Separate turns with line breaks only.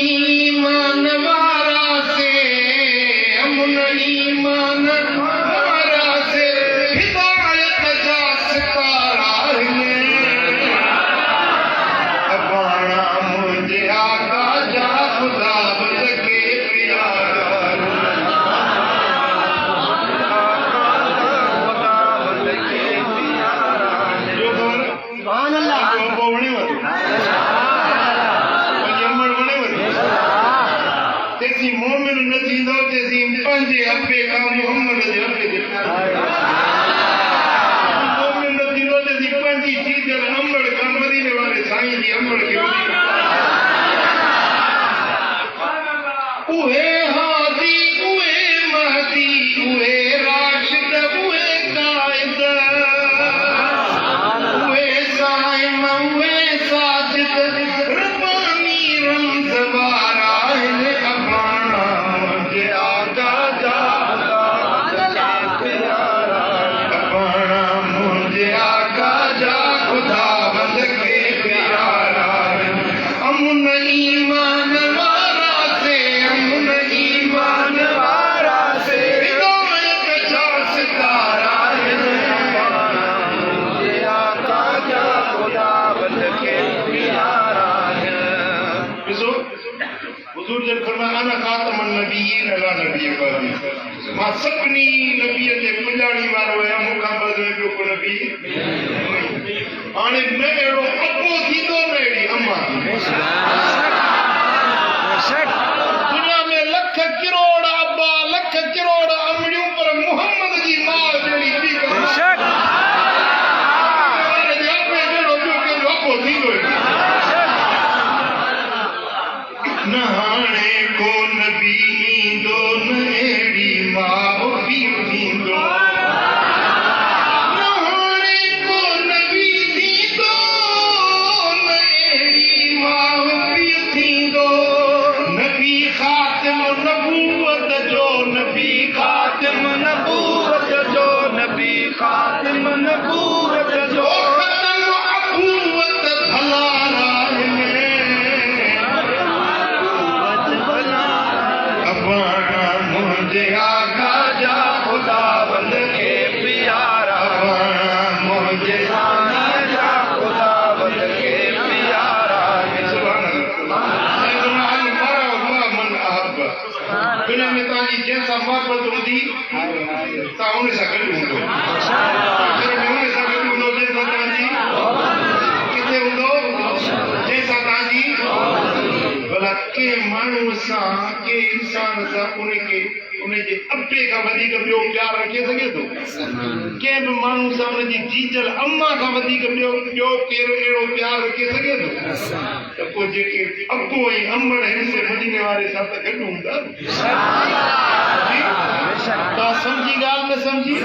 ईमान वारा से अमुन ईमान वारा से हिदायत जा सितारा अबाना मुझे आका जा खुदा बदके प्यारा तेसी मोमिन न थींदो तेसी पंहिंजे अब्बे खां मुहम्मद जे अब्बे जे मोमिन न थींदो तेसी पंहिंजी चीजल अंबड़ खां मदीने वारे साईं जी अंबड़ खे उहे हादी उहे महदी उहे राशिद उहे कायद उहे साइम उहे साजिद रब्बानी रमज़ वारा मां सभिनी नबीअ जे पुॼाणी वारो आहियां मूंखां बदिले ॿियो को नबी हाणे न अहिड़ो अको थींदो न अहिड़ी अम्मा दुनिया में लख किरोड़ अब्बा लख किरोड़ अमड़ियूं पर मुहम्मद जी मां जहिड़ी ॿी अको थींदो न हाणे को नबी ईंदो न अहिड़ी मां पीउ थींदो न हाणे को नबी थींदो न अहिड़ी मां पीउ थींदो नबी ख़ातिम नबूवत जो नबी ख़ातिम नबूवत जो नबी ख़ातिम नबूवत जो ख़त्म अबूवत भला मुझे आका जा खुदा बंद के प्यारा मुझे आका जा खुदा बंद के प्यारा दुनिया में तव्हांजी जंहिंसां मोहबत हूंदी तव्हां उन सां गॾु हूंदो उन सां गॾु हूंदो जंहिंसां तव्हांजी किथे हूंदो जंहिंसां तव्हांजी भला के माण्हू सां के इंसान सां उनखे उनजे अब्बे खां वधीक ॿियो प्यार रखे सघे थो कंहिं बि माण्हू सां उनजी जीजल अम्मा खां वधीक ॿियो केरु अहिड़ो प्यार रखे सघे थो त पोइ जेके अब्बो ऐं अम्मड़ हिसे मदीने वारे सां त गॾु हूंदा तव्हां सम्झी ॻाल्हि न सम्झी